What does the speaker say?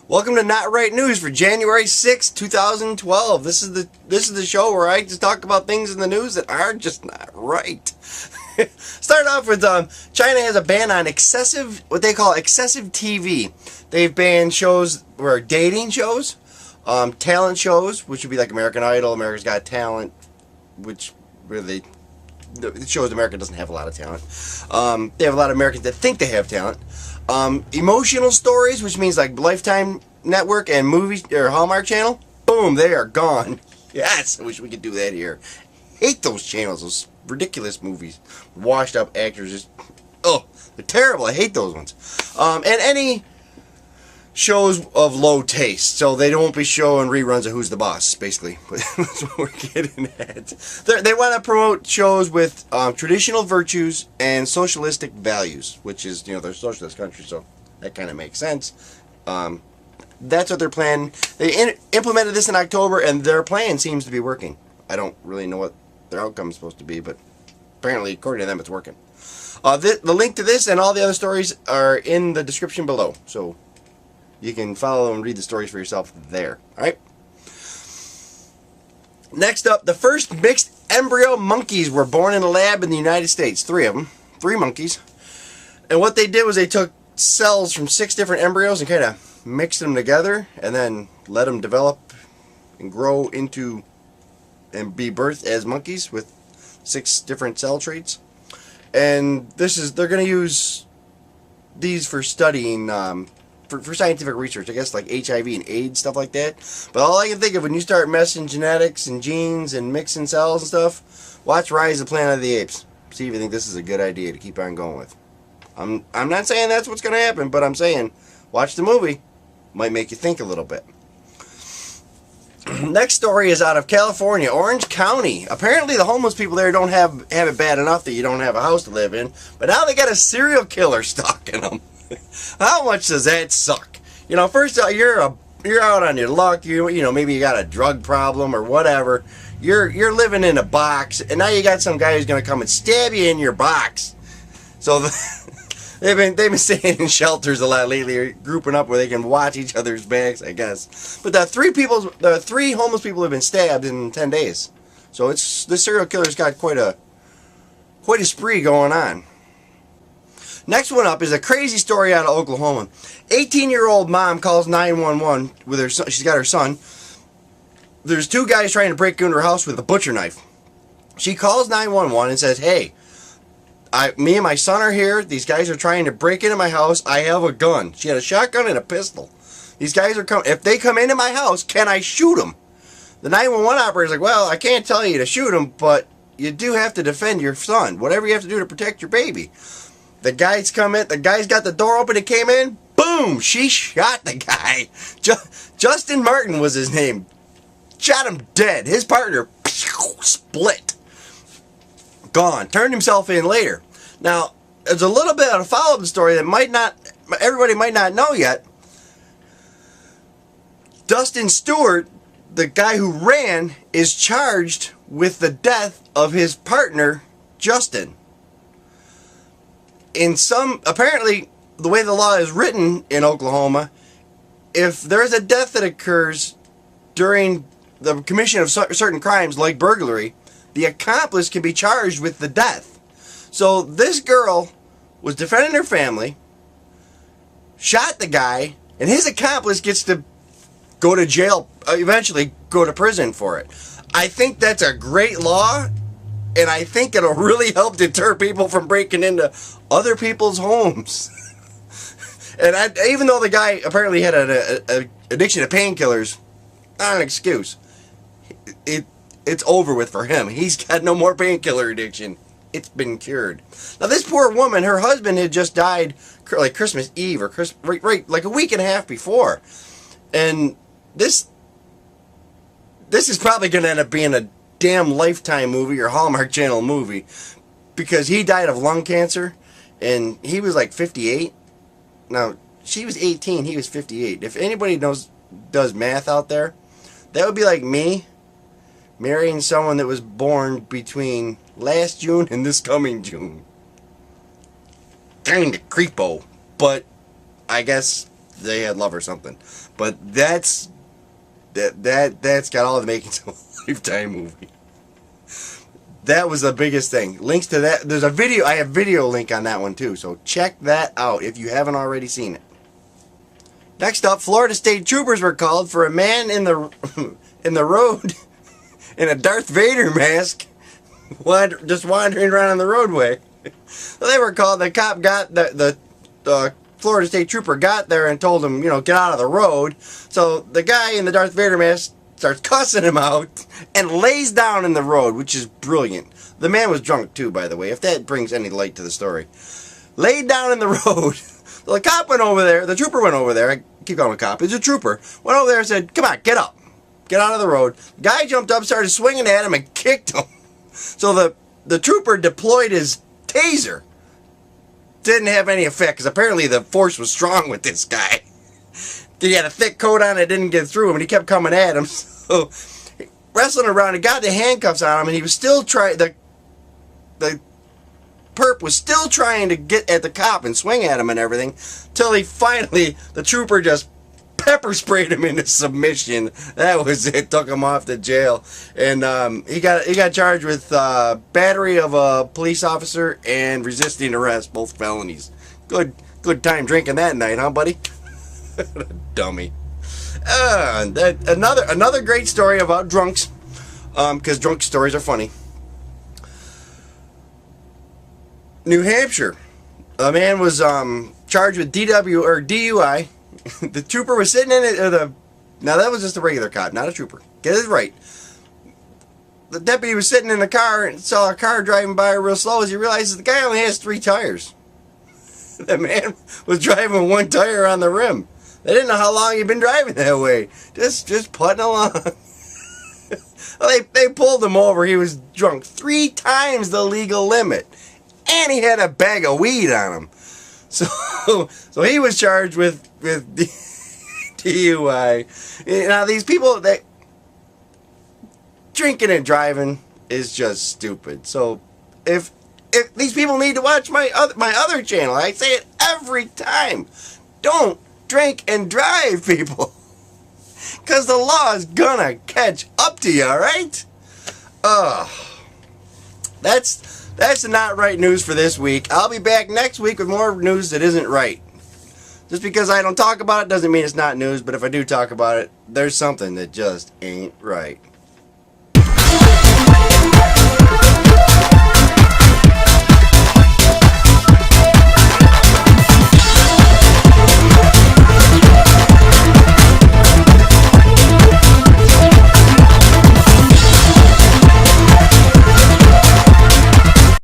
Welcome to Not Right News for January 6, 2012. This is the show where I just talk about things in the news that are just not right. Start off with China has a ban on what they call excessive TV. They've banned shows where dating shows, talent shows, which would be like American Idol, America's Got Talent, which really it shows America doesn't have a lot of talent. They have a lot of Americans that think they have talent. Emotional stories, which means like Lifetime Network and movies or Hallmark Channel, boom, they are gone. Yes, I wish we could do that here. Hate those channels, those ridiculous movies, washed up actors. Just they're terrible. I hate those ones. And any shows of low taste, so they won't be showing reruns of Who's the Boss, basically. That's what we're getting at. They want to promote shows with traditional virtues and socialistic values, which is, they're a socialist country, so that kind of makes sense. That's what they're planning. They implemented this in October, and their plan seems to be working. I don't really know what their outcome is supposed to be, but apparently, according to them, it's working. The link to this and all the other stories are in the description below, so you can follow and read the stories for yourself there. Alright? Next up, the first mixed embryo monkeys were born in a lab in the United States. 3 of them. 3 monkeys. And what they did was they took cells from 6 different embryos and kind of mixed them together and then let them develop and grow into and be birthed as monkeys with 6 different cell traits. And they're going to use these for studying for scientific research, I guess, like HIV and AIDS, stuff like that. But all I can think of when you start messing genetics and genes and mixing cells and stuff, watch Rise of the Planet of the Apes. See if you think this is a good idea to keep on going with. I'm not saying that's what's going to happen, but I'm saying watch the movie. Might make you think a little bit. Next story is out of California, Orange County. Apparently the homeless people there don't have it bad enough that you don't have a house to live in, but now they got a serial killer stalking them. How much does that suck? First you're out on your luck. Maybe you got a drug problem or whatever. You're living in a box, and now you got some guy who's gonna come and stab you in your box. So they've been staying in shelters a lot lately, grouping up where they can watch each other's backs, I guess. But the 3 homeless people have been stabbed in 10 days. So this serial killer's got quite a spree going on. Next one up is a crazy story out of Oklahoma. 18-year-old mom calls 911 with her son. She's got her son. There's 2 guys trying to break into her house with a butcher knife. She calls 911 and says, "Hey, me and my son are here. These guys are trying to break into my house. I have a gun." She had a shotgun and a pistol. These guys are coming. If they come into my house, can I shoot them? The 911 operator's like, "Well, I can't tell you to shoot them, but you do have to defend your son. Whatever you have to do to protect your baby." The guys come in. The guy's got the door open. He came in. Boom! She shot the guy. Justin Martin was his name. Shot him dead. His partner split. Gone. Turned himself in later. Now, there's a little bit of a follow-up story that everybody might not know yet. Dustin Stewart, the guy who ran, is charged with the death of his partner, Justin. Apparently, the way the law is written in Oklahoma, if there's a death that occurs during the commission of certain crimes like burglary, the accomplice can be charged with the death. So this girl was defending her family, shot the guy, and his accomplice gets to go to jail, eventually go to prison for it. I think that's a great law, and I think it'll really help deter people from breaking into other people's homes. And even though the guy apparently had an addiction to painkillers, not an excuse. It's over with for him. He's got no more painkiller addiction. It's been cured. Now this poor woman, her husband had just died like Christmas Eve or right like a week and a half before, and this is probably going to end up being a damn Lifetime movie or Hallmark Channel movie, because he died of lung cancer and he was like 58. Now she was 18, he was 58. If anybody does math out there, that would be like me marrying someone that was born between last June and this coming June. Kinda creepo, but I guess they had love or something. But that's got all the makings of a Lifetime movie. That was the biggest thing. Links to that. There's a video. I have video link on that one too. So check that out if you haven't already seen it. Next up, Florida State Troopers were called for a man in the in the road in a Darth Vader mask, just wandering around on the roadway. So they were called. The cop got the Florida State Trooper got there and told him, you know, get out of the road. So the guy in the Darth Vader mask starts cussing him out and lays down in the road, which is brilliant. The man was drunk too, by the way, if that brings any light to the story. Laid down in the road. So the cop went over there, the trooper went over there, I keep calling him a cop, he's a trooper, went over there and said, come on, get up. Get out of the road. The guy jumped up, started swinging at him and kicked him. So the trooper deployed his taser. Didn't have any effect, because apparently the force was strong with this guy. He had a thick coat on, it didn't get through him, and he kept coming at him. So, wrestling around, he got the handcuffs on him, and he was still trying, the perp was still trying to get at the cop and swing at him and everything, till he finally, the trooper just pepper sprayed him into submission. That was it, took him off to jail. And he got charged with battery of a police officer and resisting arrest, both felonies. Good time drinking that night, huh, buddy? Dummy. Another great story about drunks, because drunk stories are funny. New Hampshire, a man was charged with DUI. The trooper was sitting in it. Now that was just a regular cop, not a trooper. Get it right. The deputy was sitting in the car and saw a car driving by real slow. As he realizes the guy only has 3 tires. The man was driving with 1 tire on the rim. They didn't know how long he'd been driving that way. Just putting along. Well, they pulled him over. He was drunk 3 times the legal limit. And he had a bag of weed on him. So he was charged with DUI. Now these people, drinking and driving is just stupid. So if these people need to watch my other channel, I say it every time. Don't drink and drive, people. Because the law is gonna catch up to you, alright? That's the not right news for this week. I'll be back next week with more news that isn't right. Just because I don't talk about it doesn't mean it's not news, but if I do talk about it, there's something that just ain't right.